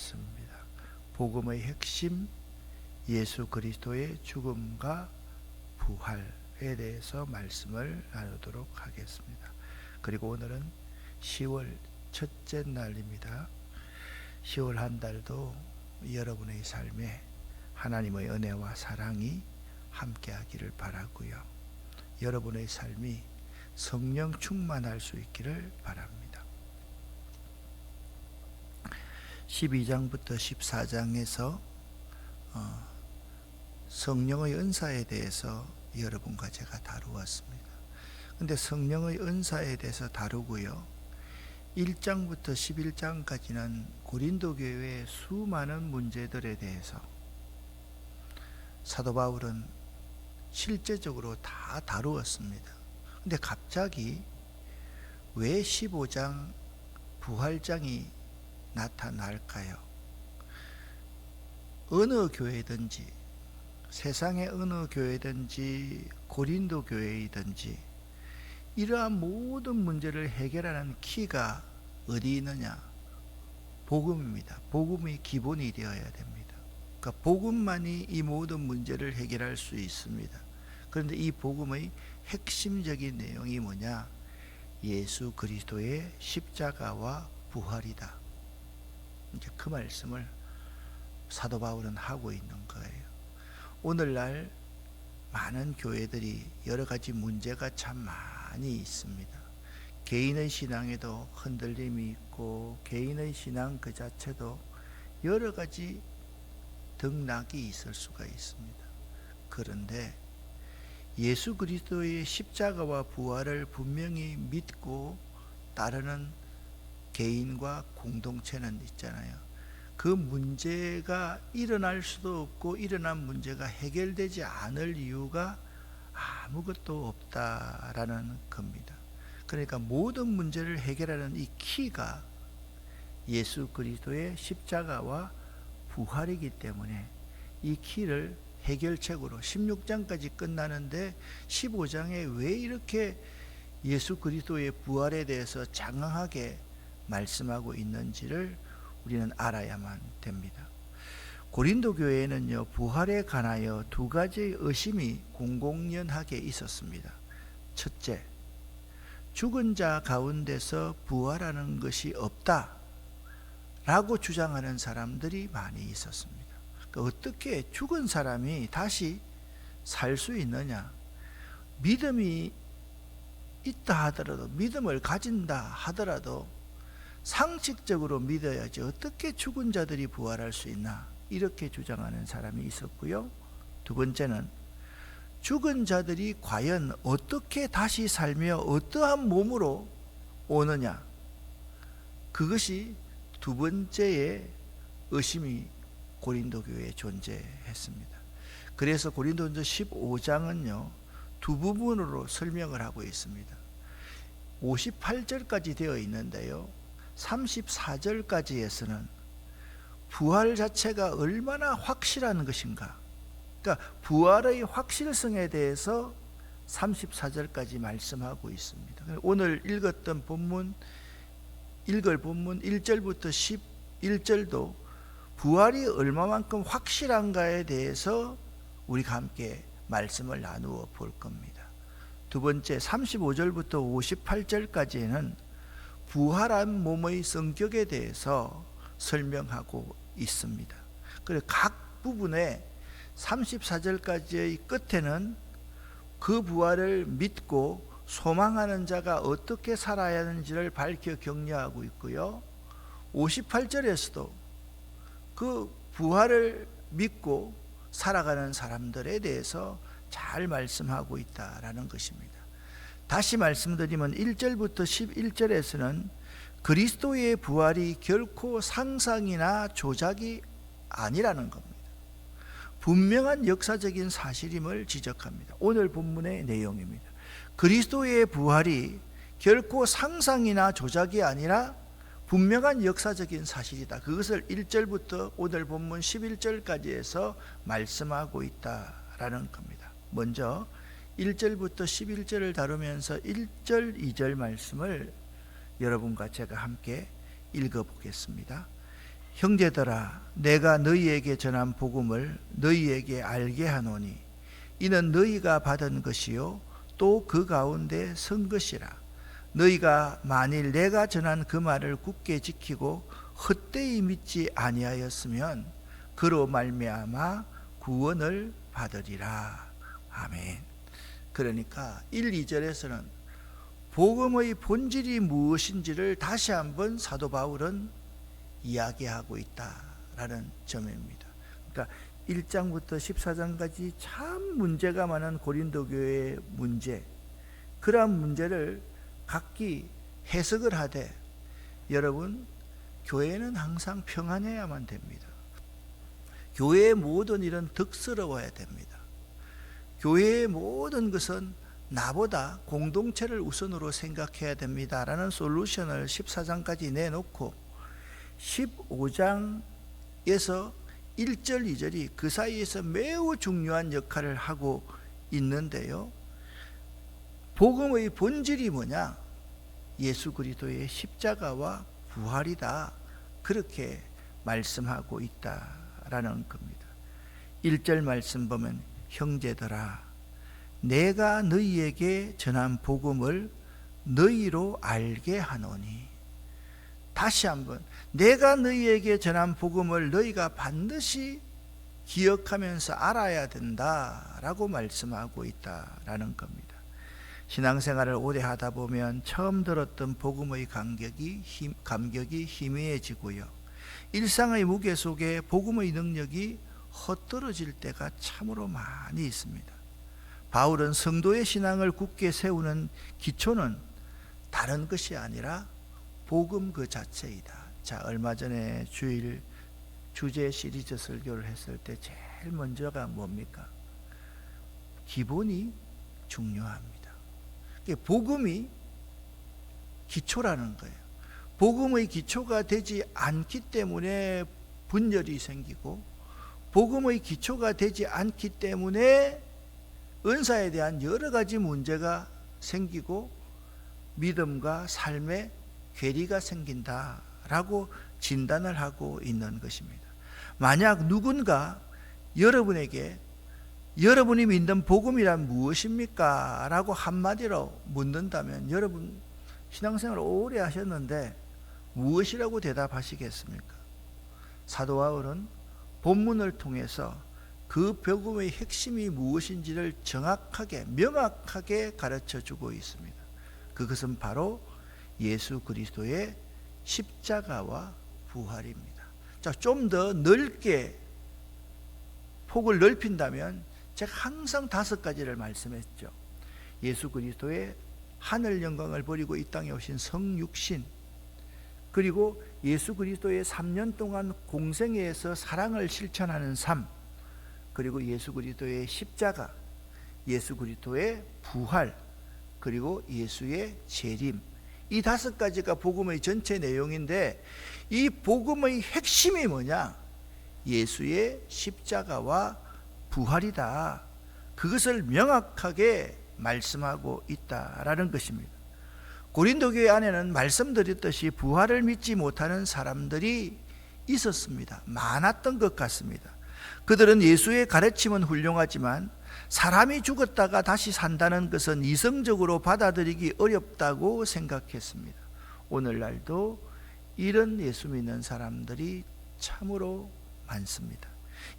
말씀입니다. 복음의 핵심 예수 그리스도의 죽음과 부활에 대해서 말씀을 나누도록 하겠습니다. 그리고 오늘은 10월 첫째 날입니다. 10월 한 달도 여러분의 삶에 하나님의 은혜와 사랑이 함께하기를 바라고요. 여러분의 삶이 성령 충만할 수 있기를 바랍니다. 12장부터 14장에서 성령의 은사에 대해서 여러분과 제가 다루었습니다. 근데 성령의 은사에 대해서 다루고요, 1장부터 11장까지는 고린도 교회의 수많은 문제들에 대해서 사도 바울은 실제적으로 다 다루었습니다. 근데 갑자기 왜 15장 부활장이 나타날까요? 어느 교회든지, 세상의 어느 교회든지 고린도 교회이든지 이러한 모든 문제를 해결하는 키가 어디 있느냐? 복음입니다. 복음이 기본이 되어야 됩니다. 그러니까 복음만이 이 모든 문제를 해결할 수 있습니다. 그런데 이 복음의 핵심적인 내용이 뭐냐? 예수 그리스도의 십자가와 부활이다. 이제 그 말씀을 사도 바울은 하고 있는 거예요. 오늘날 많은 교회들이 여러 가지 문제가 참 많이 있습니다. 개인의 신앙에도 흔들림이 있고, 개인의 신앙 그 자체도 여러 가지 등락이 있을 수가 있습니다. 그런데 예수 그리스도의 십자가와 부활을 분명히 믿고 따르는 개인과 공동체는 있잖아요. 그 문제가 일어날 수도 없고 일어난 문제가 해결되지 않을 이유가 아무것도 없다라는 겁니다. 그러니까 모든 문제를 해결하는 이 키가 예수 그리스도의 십자가와 부활이기 때문에 이 키를 해결책으로 16장까지 끝나는데 15장에 왜 이렇게 예수 그리스도의 부활에 대해서 장황하게 말씀하고 있는지를 우리는 알아야만 됩니다. 고린도 교회에는요, 부활에 관하여 두 가지의 의심이 공공연하게 있었습니다. 첫째, 죽은 자 가운데서 부활하는 것이 없다 라고 주장하는 사람들이 많이 있었습니다. 그러니까 어떻게 죽은 사람이 다시 살 수 있느냐? 믿음이 있다 하더라도, 믿음을 가진다 하더라도 상식적으로 믿어야지 어떻게 죽은 자들이 부활할 수 있나? 이렇게 주장하는 사람이 있었고요. 두 번째는 죽은 자들이 과연 어떻게 다시 살며 어떠한 몸으로 오느냐? 그것이 두 번째의 의심이 고린도 교회에 존재했습니다. 그래서 고린도전서 15장은요, 두 부분으로 설명을 하고 있습니다. 58절까지 되어 있는데요, 34절까지에서는 부활 자체가 얼마나 확실한 것인가, 그러니까 부활의 확실성에 대해서 34절까지 말씀하고 있습니다. 오늘 읽었던 본문, 읽을 본문 1절부터 11절도 부활이 얼마만큼 확실한가에 대해서 우리가 함께 말씀을 나누어 볼 겁니다. 두 번째 35절부터 58절까지는 부활한 몸의 성격에 대해서 설명하고 있습니다. 그래서 각 부분에 34절까지의 끝에는 그 부활을 믿고 소망하는 자가 어떻게 살아야 하는지를 밝혀 격려하고 있고요, 58절에서도 그 부활을 믿고 살아가는 사람들에 대해서 잘 말씀하고 있다라는 것입니다. 다시 말씀드리면 1절부터 11절에서는 그리스도의 부활이 결코 상상이나 조작이 아니라는 겁니다. 분명한 역사적인 사실임을 지적합니다. 오늘 본문의 내용입니다. 그리스도의 부활이 결코 상상이나 조작이 아니라 분명한 역사적인 사실이다. 그것을 1절부터 오늘 본문 11절까지 해서 말씀하고 있다라는 겁니다. 먼저 1절부터 11절을 다루면서 1절, 2절 말씀을 여러분과 제가 함께 읽어보겠습니다. 형제들아 내가 너희에게 전한 복음을 너희에게 알게 하노니 이는 너희가 받은 것이요 또 그 가운데 선 것이라. 너희가 만일 내가 전한 그 말을 굳게 지키고 헛되이 믿지 아니하였으면 그로 말미암아 구원을 받으리라. 아멘. 그러니까 1, 2절에서는 복음의 본질이 무엇인지를 다시 한번 사도 바울은 이야기하고 있다라는 점입니다. 그러니까 1장부터 14장까지 참 문제가 많은 고린도 교회의 문제, 그러한 문제를 각기 해석을 하되, 여러분 교회는 항상 평안해야만 됩니다. 교회의 모든 일은 덕스러워야 됩니다. 교회의 모든 것은 나보다 공동체를 우선으로 생각해야 됩니다라는 솔루션을 14장까지 내놓고 15장에서 1절, 2절이 그 사이에서 매우 중요한 역할을 하고 있는데요. 복음의 본질이 뭐냐? 예수 그리스도의 십자가와 부활이다. 그렇게 말씀하고 있다라는 겁니다. 1절 말씀 보면 형제들아 내가 너희에게 전한 복음을 너희로 알게 하노니, 다시 한번 내가 너희에게 전한 복음을 너희가 반드시 기억하면서 알아야 된다라고 말씀하고 있다라는 겁니다. 신앙생활을 오래 하다 보면 처음 들었던 복음의 감격이 희미해지고요, 일상의 무게 속에 복음의 능력이 헛떨어질 때가 참으로 많이 있습니다. 바울은 성도의 신앙을 굳게 세우는 기초는 다른 것이 아니라 복음 그 자체이다. 자, 얼마 전에 주일 주제 시리즈 설교를 했을 때 제일 먼저가 뭡니까? 기본이 중요합니다. 복음이 기초라는 거예요. 복음의 기초가 되지 않기 때문에 분열이 생기고, 복음의 기초가 되지 않기 때문에 은사에 대한 여러 가지 문제가 생기고 믿음과 삶에 괴리가 생긴다라고 진단을 하고 있는 것입니다. 만약 누군가 여러분에게 여러분이 믿는 복음이란 무엇입니까? 라고 한마디로 묻는다면 여러분 신앙생활 오래 하셨는데 무엇이라고 대답하시겠습니까? 사도 바울은 본문을 통해서 그 복음의 핵심이 무엇인지를 정확하게 명확하게 가르쳐주고 있습니다. 그것은 바로 예수 그리스도의 십자가와 부활입니다. 자, 좀 더 넓게 폭을 넓힌다면 제가 항상 5가지를 말씀했죠. 예수 그리스도의 하늘 영광을 버리고 이 땅에 오신 성육신, 그리고 예수 그리스도의 3년 동안 공생애에서 사랑을 실천하는 삶, 그리고 예수 그리스도의 십자가, 예수 그리스도의 부활, 그리고 예수의 재림, 이 5가지가 복음의 전체 내용인데, 이 복음의 핵심이 뭐냐? 예수의 십자가와 부활이다. 그것을 명확하게 말씀하고 있다라는 것입니다. 고린도 교회 안에는 말씀드렸듯이 부활을 믿지 못하는 사람들이 있었습니다. 많았던 것 같습니다. 그들은 예수의 가르침은 훌륭하지만 사람이 죽었다가 다시 산다는 것은 이성적으로 받아들이기 어렵다고 생각했습니다. 오늘날도 이런 예수 믿는 사람들이 참으로 많습니다.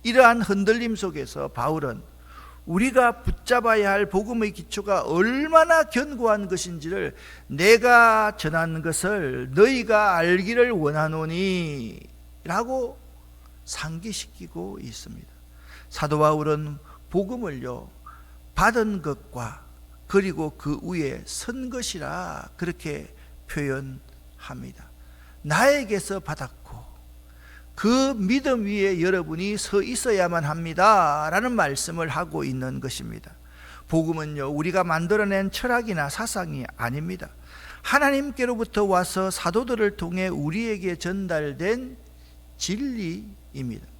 이러한 흔들림 속에서 바울은 우리가 붙잡아야 할 복음의 기초가 얼마나 견고한 것인지를 내가 전한 것을 너희가 알기를 원하노니 라고 상기시키고 있습니다. 사도 바울은 복음을요, 받은 것과 그리고 그 위에 선 것이라 그렇게 표현합니다. 나에게서 받았고 그 믿음 위에 여러분이 서 있어야만 합니다 라는 말씀을 하고 있는 것입니다. 복음은요, 우리가 만들어낸 철학이나 사상이 아닙니다. 하나님께로부터 와서 사도들을 통해 우리에게 전달된 진리입니다.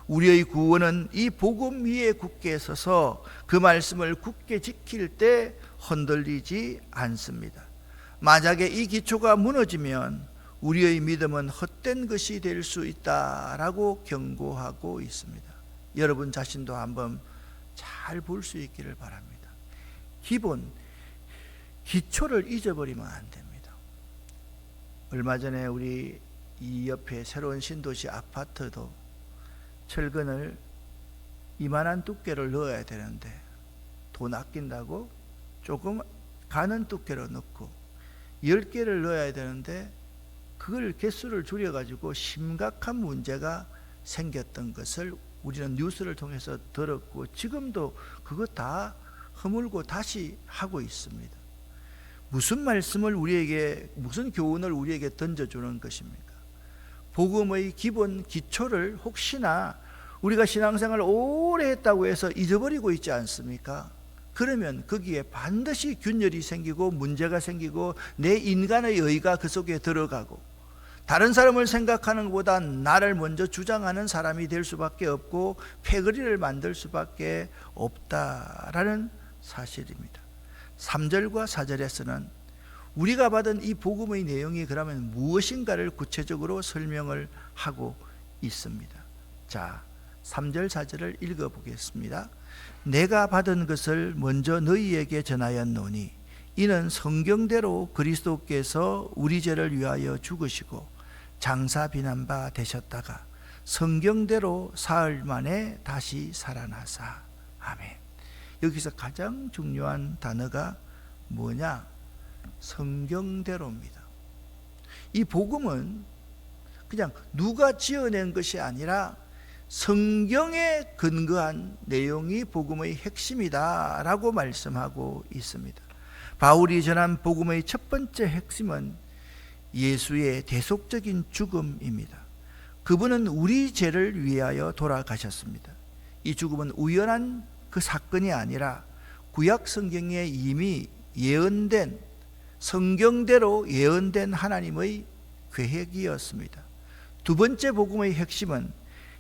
우리의 구원은 이 복음 위에 굳게 서서 그 말씀을 굳게 지킬 때 흔들리지 않습니다. 만약에 이 기초가 무너지면 우리의 믿음은 헛된 것이 될 수 있다라고 경고하고 있습니다. 여러분 자신도 한번 잘 볼 수 있기를 바랍니다. 기초를 잊어버리면 안 됩니다. 얼마 전에 우리 이 옆에 새로운 신도시 아파트도 철근을 이만한 두께를 넣어야 되는데 돈 아낀다고 조금 가는 두께로 넣고 10개를 넣어야 되는데 그걸 개수를 줄여가지고 심각한 문제가 생겼던 것을 우리는 뉴스를 통해서 들었고 지금도 그거 다 허물고 다시 하고 있습니다. 무슨 말씀을 우리에게, 무슨 교훈을 우리에게 던져주는 것입니까? 복음의 기본 기초를 혹시나 우리가 신앙생활을 오래 했다고 해서 잊어버리고 있지 않습니까? 그러면 거기에 반드시 균열이 생기고 문제가 생기고 내 인간의 의가 그 속에 들어가고 다른 사람을 생각하는 것보다 나를 먼저 주장하는 사람이 될 수밖에 없고 패거리를 만들 수밖에 없다라는 사실입니다. 3절과 4절에서는 우리가 받은 이 복음의 내용이 그러면 무엇인가를 구체적으로 설명을 하고 있습니다. 자, 3절 4절을 읽어보겠습니다. 내가 받은 것을 먼저 너희에게 전하였노니 이는 성경대로 그리스도께서 우리 죄를 위하여 죽으시고 장사 비난바 되셨다가 성경대로 사흘 만에 다시 살아나사. 아멘. 여기서 가장 중요한 단어가 뭐냐? 성경대로입니다. 이 복음은 그냥 누가 지어낸 것이 아니라 성경에 근거한 내용이 복음의 핵심이다 라고 말씀하고 있습니다. 바울이 전한 복음의 첫 번째 핵심은 예수의 대속적인 죽음입니다. 그분은 우리 죄를 위하여 돌아가셨습니다. 이 죽음은 우연한 그 사건이 아니라 구약 성경에 이미 예언된, 성경대로 예언된 하나님의 계획이었습니다. 두 번째 복음의 핵심은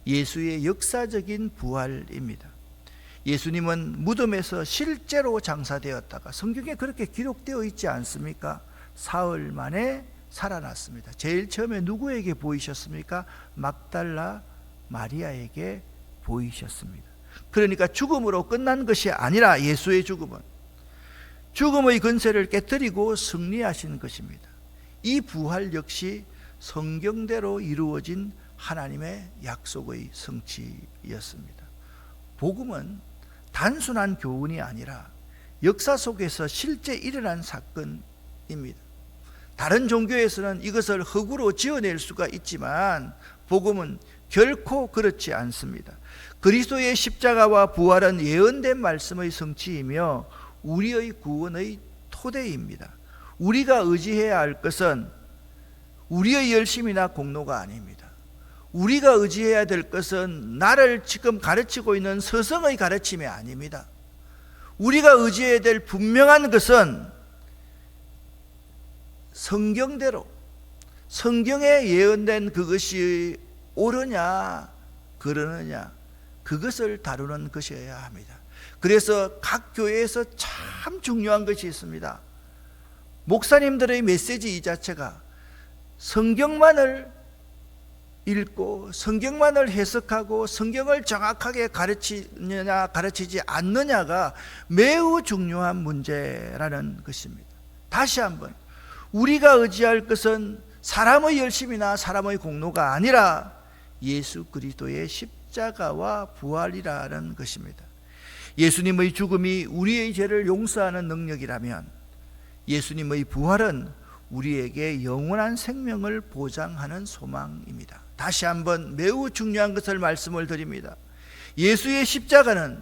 예수의 역사적인 부활입니다. 예수님은 무덤에서 실제로 장사되었다가 성경에 그렇게 기록되어 있지 않습니까? 사흘 만에 살아났습니다. 제일 처음에 누구에게 보이셨습니까? 막달라 마리아에게 보이셨습니다. 그러니까 죽음으로 끝난 것이 아니라 예수의 죽음은 죽음의 근세를 깨뜨리고 승리하신 것입니다. 이 부활 역시 성경대로 이루어진 하나님의 약속의 성취였습니다. 복음은 단순한 교훈이 아니라 역사 속에서 실제 일어난 사건입니다. 다른 종교에서는 이것을 흙으로 지어낼 수가 있지만 복음은 결코 그렇지 않습니다. 그리스도의 십자가와 부활은 예언된 말씀의 성취이며 우리의 구원의 토대입니다. 우리가 의지해야 할 것은 우리의 열심이나 공로가 아닙니다. 우리가 의지해야 될 것은 나를 지금 가르치고 있는 서성의 가르침이 아닙니다. 우리가 의지해야 될 분명한 것은 성경대로 성경에 예언된 그것이 옳으냐 그러느냐 그것을 다루는 것이어야 합니다. 그래서 각 교회에서 참 중요한 것이 있습니다. 목사님들의 메시지 이 자체가 성경만을 읽고 성경만을 해석하고 성경을 정확하게 가르치느냐 가르치지 않느냐가 매우 중요한 문제라는 것입니다. 다시 한번 우리가 의지할 것은 사람의 열심이나 사람의 공로가 아니라 예수 그리스도의 십자가와 부활이라는 것입니다. 예수님의 죽음이 우리의 죄를 용서하는 능력이라면 예수님의 부활은 우리에게 영원한 생명을 보장하는 소망입니다. 다시 한번 매우 중요한 것을 말씀을 드립니다. 예수의 십자가는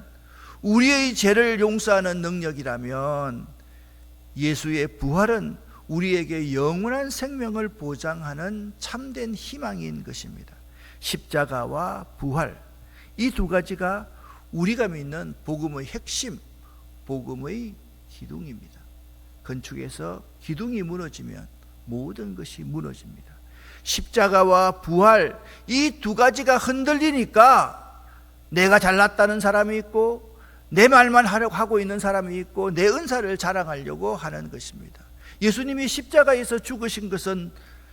우리의 죄를 용서하는 능력이라면 예수의 부활은 우리에게 영원한 생명을 보장하는 참된 희망인 것입니다. 십자가와 부활, 이 두 가지가 우리가 믿는 복음의 핵심, 복음의 기둥입니다. 건축에서 기둥이 무너지면 모든 것이 무너집니다. 십자가와 부활, 이 두 가지가 흔들리니까 내가 잘났다는 사람이 있고 내 말만 하려고 하고 있는 사람이 있고 내 은사를 자랑하려고 하는 것입니다. 예수님이 십자가에서 죽으신 것은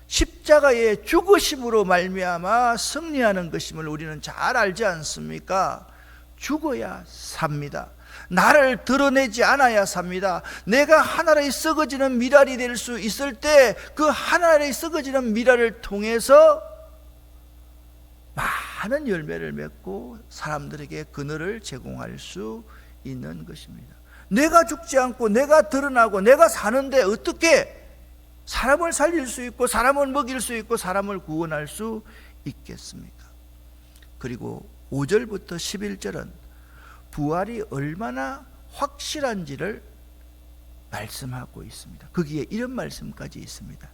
십자가의 죽으심으로 말미암아 승리하는 것임을 우리는 잘 알지 않습니까? 죽어야 삽니다. 나를 드러내지 않아야 삽니다. 내가 하나의 썩어지는 미랄이 될 수 있을 때 그 하나의 썩어지는 미랄을 통해서 많은 열매를 맺고 사람들에게 그늘을 제공할 수 있는 것입니다. 내가 죽지 않고 내가 드러나고 내가 사는데 어떻게 사람을 살릴 수 있고 사람을 먹일 수 있고 사람을 구원할 수 있겠습니까? 그리고 5절부터 11절은 부활이 얼마나 확실한지를 말씀하고 있습니다. 거기에 이런 말씀까지 있습니다.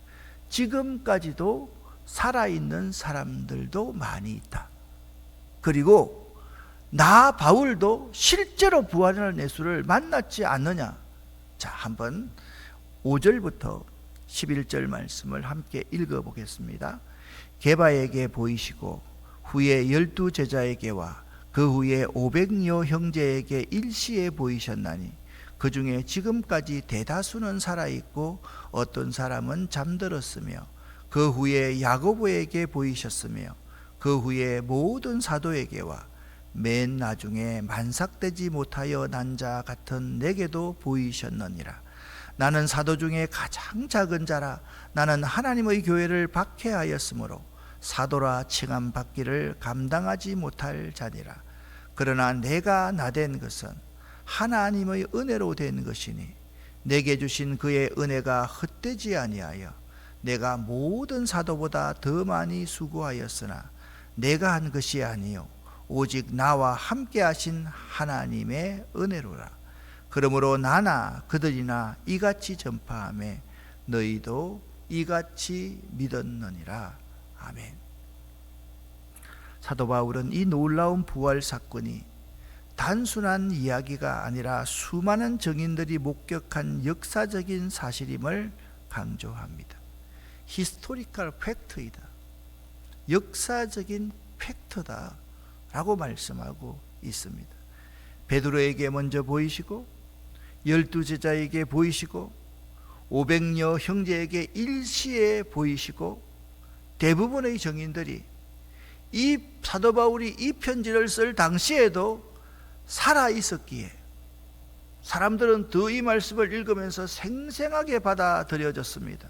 지금까지도 살아있는 사람들도 많이 있다. 그리고 나 바울도 실제로 부활하는 예수를 만났지 않느냐. 자, 한번 5절부터 11절 말씀을 함께 읽어보겠습니다. 게바에게 보이시고 후에 12 제자에게와 그 후에 500여 형제에게 일시에 보이셨나니 그 중에 지금까지 대다수는 살아있고 어떤 사람은 잠들었으며 그 후에 야고보에게 보이셨으며 그 후에 모든 사도에게와 맨 나중에 만삭되지 못하여 난 자 같은 내게도 보이셨느니라. 나는 사도 중에 가장 작은 자라. 나는 하나님의 교회를 박해하였으므로 사도라 칭함 받기를 감당하지 못할 자니라. 그러나 내가 나된 것은 하나님의 은혜로 된 것이니 내게 주신 그의 은혜가 헛되지 아니하여 내가 모든 사도보다 더 많이 수고하였으나 내가 한 것이 아니요 오직 나와 함께 하신 하나님의 은혜로라. 그러므로 나나 그들이나 이같이 전파하며 너희도 이같이 믿었느니라. 아멘. 사도 바울은 이 놀라운 부활 사건이 단순한 이야기가 아니라 수많은 증인들이 목격한 역사적인 사실임을 강조합니다. 히스토리컬 팩트이다. 역사적인 팩트다 라고 말씀하고 있습니다. 베드로에게 먼저 보이시고 12 제자에게 보이시고 500여 형제에게 일시에 보이시고 대부분의 증인들이 이 사도 바울이 이 편지를 쓸 당시에도 살아 있었기에 사람들은 더 이 말씀을 읽으면서 생생하게 받아들여졌습니다.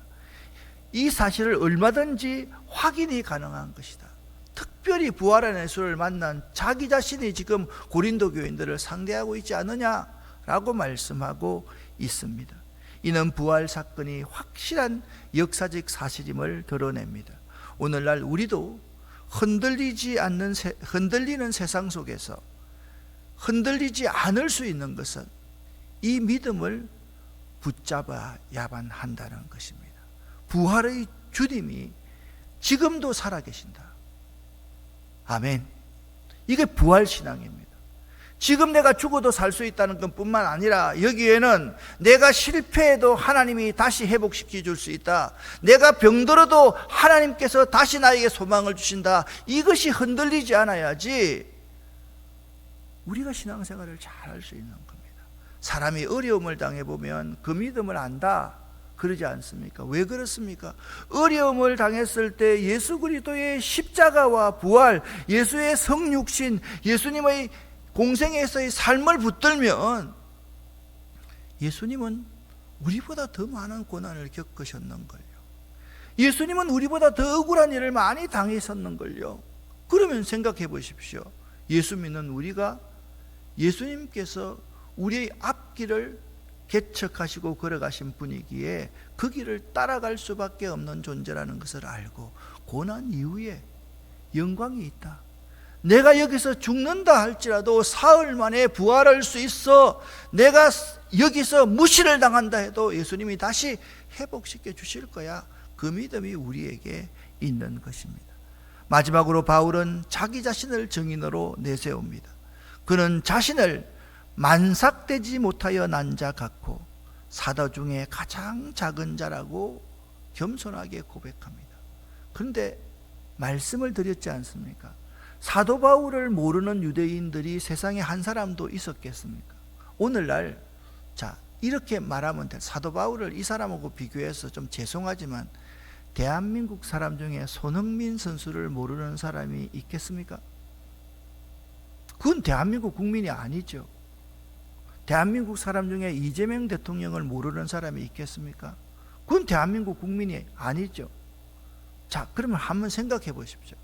이 사실을 얼마든지 확인이 가능한 것이다. 특별히 부활한 예수를 만난 자기 자신이 지금 고린도 교인들을 상대하고 있지 않느냐라고 말씀하고 있습니다. 이는 부활 사건이 확실한 역사적 사실임을 드러냅니다. 오늘날 우리도 흔들리는 세상 속에서 흔들리지 않을 수 있는 것은 이 믿음을 붙잡아야만 한다는 것입니다. 부활의 주님이 지금도 살아계신다. 아멘. 이게 부활신앙입니다. 지금 내가 죽어도 살 수 있다는 것뿐만 아니라 여기에는 내가 실패해도 하나님이 다시 회복시켜 줄 수 있다. 내가 병들어도 하나님께서 다시 나에게 소망을 주신다. 이것이 흔들리지 않아야지 우리가 신앙생활을 잘 할 수 있는 겁니다. 사람이 어려움을 당해보면 그 믿음을 안다 그러지 않습니까? 왜 그렇습니까? 어려움을 당했을 때 예수 그리스도의 십자가와 부활, 예수의 성육신, 예수님의 공생에서의 삶을 붙들면 예수님은 우리보다 더 많은 고난을 겪으셨는걸요. 예수님은 우리보다 더 억울한 일을 많이 당했었는걸요. 그러면 생각해 보십시오. 예수 믿는 우리가 예수님께서 우리의 앞길을 개척하시고 걸어가신 분이기에 그 길을 따라갈 수밖에 없는 존재라는 것을 알고 고난 이후에 영광이 있다. 내가 여기서 죽는다 할지라도 사흘 만에 부활할 수 있어. 내가 여기서 무시를 당한다 해도 예수님이 다시 회복시켜 주실 거야. 그 믿음이 우리에게 있는 것입니다. 마지막으로 바울은 자기 자신을 증인으로 내세웁니다. 그는 자신을 만삭되지 못하여 난 자 같고 사도 중에 가장 작은 자라고 겸손하게 고백합니다. 그런데 말씀을 드렸지 않습니까? 사도 바울을 모르는 유대인들이 세상에 한 사람도 있었겠습니까? 오늘날 자 이렇게 말하면 돼. 사도 바울을 이 사람하고 비교해서 좀 죄송하지만 대한민국 사람 중에 손흥민 선수를 모르는 사람이 있겠습니까? 그건 대한민국 국민이 아니죠. 대한민국 사람 중에 이재명 대통령을 모르는 사람이 있겠습니까? 그건 대한민국 국민이 아니죠. 자, 그러면 한번 생각해 보십시오.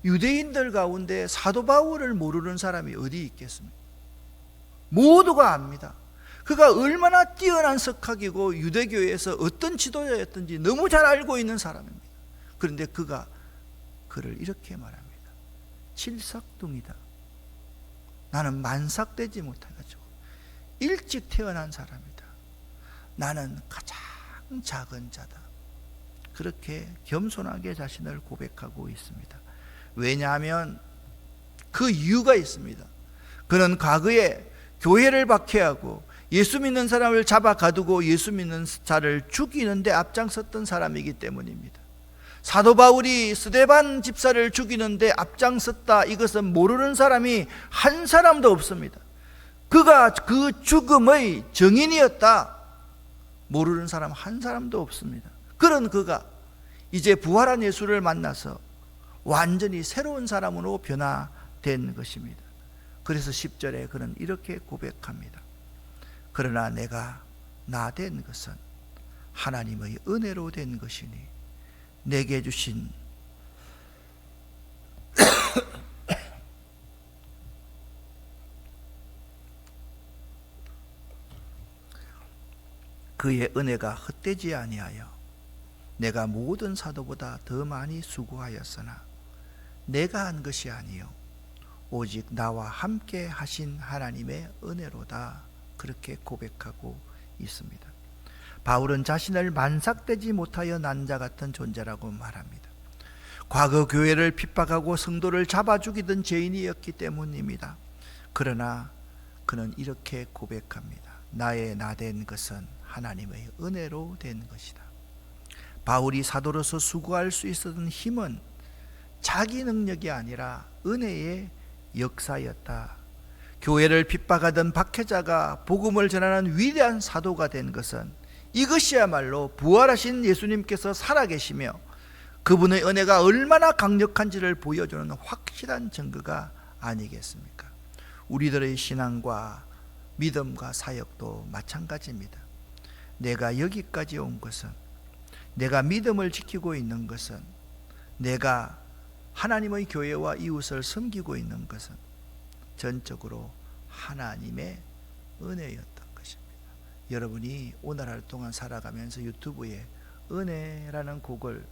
유대인들 가운데 사도 바울을 모르는 사람이 어디 있겠습니까? 모두가 압니다. 그가 얼마나 뛰어난 석학이고 유대교에서 어떤 지도자였던지 너무 잘 알고 있는 사람입니다. 그런데 그가 그를 이렇게 말합니다. 칠삭둥이다. 나는 만삭되지 못해가지고 일찍 태어난 사람이다. 나는 가장 작은 자다. 그렇게 겸손하게 자신을 고백하고 있습니다. 왜냐하면 그 이유가 있습니다. 그는 과거에 교회를 박해하고 예수 믿는 사람을 잡아 가두고 예수 믿는 자를 죽이는데 앞장섰던 사람이기 때문입니다. 사도 바울이 스데반 집사를 죽이는데 앞장섰다, 이것은 모르는 사람이 한 사람도 없습니다. 그가 그 죽음의 정인이었다, 모르는 사람 한 사람도 없습니다. 그런 그가 이제 부활한 예수를 만나서 완전히 새로운 사람으로 변화된 것입니다. 그래서 10절에 그는 이렇게 고백합니다. 그러나 내가 나 된 것은 하나님의 은혜로 된 것이니 내게 주신 그의 은혜가 헛되지 아니하여 내가 모든 사도보다 더 많이 수고하였으나 내가 한 것이 아니요 오직 나와 함께 하신 하나님의 은혜로다. 그렇게 고백하고 있습니다. 바울은 자신을 만삭되지 못하여 난 자 같은 존재라고 말합니다. 과거 교회를 핍박하고 성도를 잡아 죽이던 죄인이었기 때문입니다. 그러나 그는 이렇게 고백합니다. 나의 나 된 것은 하나님의 은혜로 된 것이다. 바울이 사도로서 수고할 수 있었던 힘은 자기 능력이 아니라 은혜의 역사였다. 교회를 핍박하던 박해자가 복음을 전하는 위대한 사도가 된 것은 이것이야말로 부활하신 예수님께서 살아계시며 그분의 은혜가 얼마나 강력한지를 보여주는 확실한 증거가 아니겠습니까? 우리들의 신앙과 믿음과 사역도 마찬가지입니다. 내가 여기까지 온 것은, 내가 믿음을 지키고 있는 것은, 내가 하나님의 교회와 이웃을 섬기고 있는 것은 전적으로 하나님의 은혜였던 것입니다. 여러분이 오늘 하루 동안 살아가면서 유튜브에 은혜라는 곡을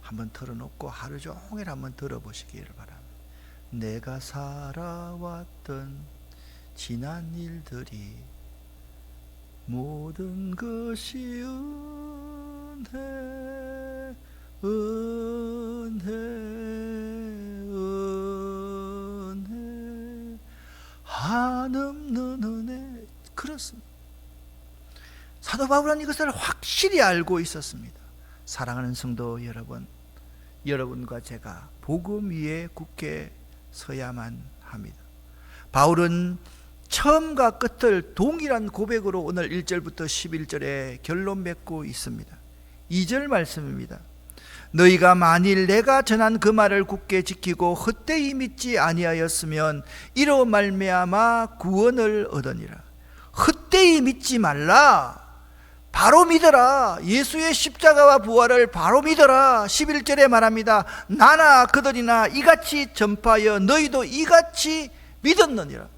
한번 틀어놓고 하루 종일 한번 들어보시기를 바랍니다. 내가 살아왔던 지난 일들이 모든 것이 은혜, 은혜, 은혜, 한없는 은혜. 그렇습니다. 사도 바울은 이것을 확실히 알고 있었습니다. 사랑하는 성도 여러분, 여러분과 제가 복음 위에 굳게 서야만 합니다. 바울은 처음과 끝을 동일한 고백으로 오늘 1절부터 11절에 결론 맺고 있습니다. 2절 말씀입니다. 너희가 만일 내가 전한 그 말을 굳게 지키고 헛되이 믿지 아니하였으면 이로 말미암아 구원을 얻으니라. 헛되이 믿지 말라. 바로 믿어라. 예수의 십자가와 부활을 바로 믿어라. 11절에 말합니다. 나나 그들이나 이같이 전파하여 너희도 이같이 믿었느니라.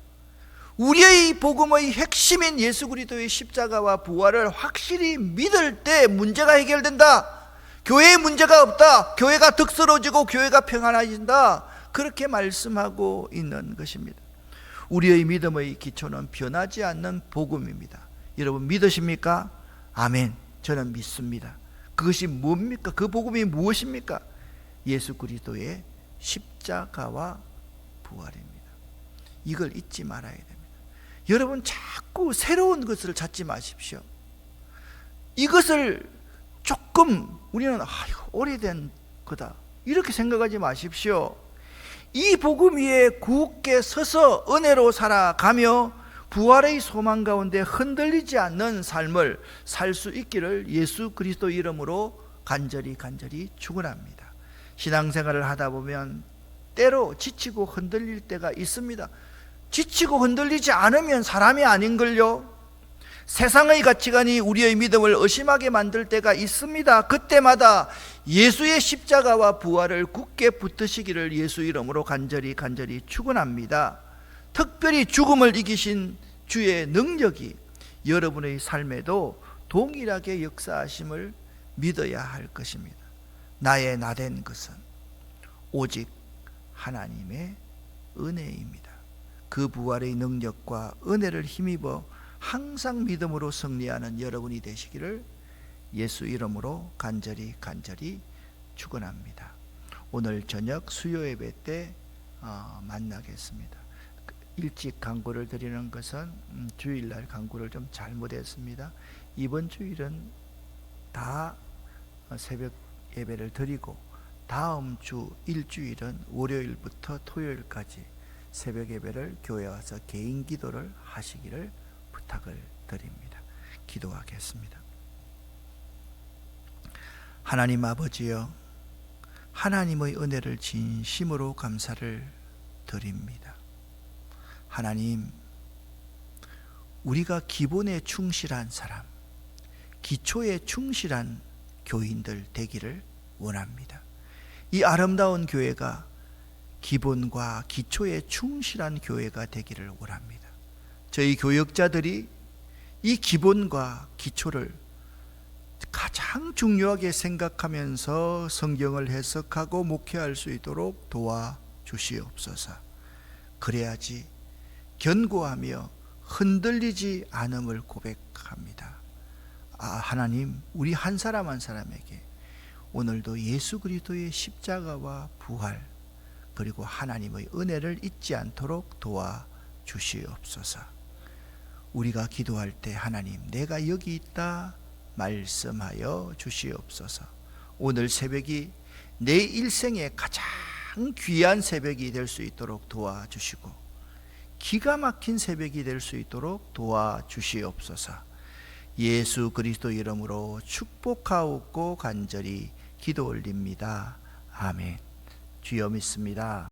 우리의 복음의 핵심인 예수 그리스도의 십자가와 부활을 확실히 믿을 때 문제가 해결된다. 교회에 문제가 없다. 교회가 덕스러워지고 교회가 평안해진다. 그렇게 말씀하고 있는 것입니다. 우리의 믿음의 기초는 변하지 않는 복음입니다. 여러분 믿으십니까? 아멘. 저는 믿습니다. 그것이 뭡니까? 그 복음이 무엇입니까? 예수 그리스도의 십자가와 부활입니다. 이걸 잊지 말아야 됩니다. 여러분 자꾸 새로운 것을 찾지 마십시오. 이것을 조금 우리는 오래된 거다 이렇게 생각하지 마십시오. 이 복음 위에 굳게 서서 은혜로 살아가며 부활의 소망 가운데 흔들리지 않는 삶을 살 수 있기를 예수 그리스도 이름으로 간절히 축원합니다. 신앙생활을 하다 보면 때로 지치고 흔들릴 때가 있습니다. 지치고 흔들리지 않으면 사람이 아닌걸요. 세상의 가치관이 우리의 믿음을 의심하게 만들 때가 있습니다. 그때마다 예수의 십자가와 부활을 굳게 붙드시기를 예수 이름으로 간절히 축원합니다. 특별히 죽음을 이기신 주의 능력이 여러분의 삶에도 동일하게 역사하심을 믿어야 할 것입니다. 나의 나된 것은 오직 하나님의 은혜입니다. 그 부활의 능력과 은혜를 힘입어 항상 믿음으로 승리하는 여러분이 되시기를 예수 이름으로 간절히 축원합니다. 오늘 저녁 수요 예배 때 만나겠습니다. 일찍 강구를 드리는 것은 주일날 강구를 좀 잘못했습니다. 이번 주일은 다 새벽 예배를 드리고 다음 주 일주일은 월요일부터 토요일까지 새벽 예배를 교회에 와서 개인 기도를 하시기를 부탁을 드립니다. 기도하겠습니다. 하나님 아버지여, 하나님의 은혜를 진심으로 감사를 드립니다. 하나님, 우리가 기본에 충실한 사람, 기초에 충실한 교인들 되기를 원합니다. 이 아름다운 교회가 기본과 기초에 충실한 교회가 되기를 원합니다. 저희 교역자들이 이 기본과 기초를 가장 중요하게 생각하면서 성경을 해석하고 목회할 수 있도록 도와주시옵소서. 그래야지 견고하며 흔들리지 않음을 고백합니다. 하나님, 우리 한 사람 한 사람에게 오늘도 예수 그리스도의 십자가와 부활 그리고 하나님의 은혜를 잊지 않도록 도와주시옵소서. 우리가 기도할 때 하나님, 내가 여기 있다 말씀하여 주시옵소서. 오늘 새벽이 내 일생의 가장 귀한 새벽이 될 수 있도록 도와주시고 기가 막힌 새벽이 될 수 있도록 도와주시옵소서. 예수 그리스도 이름으로 축복하옵고 간절히 기도 올립니다. 아멘. 주여 믿습니다.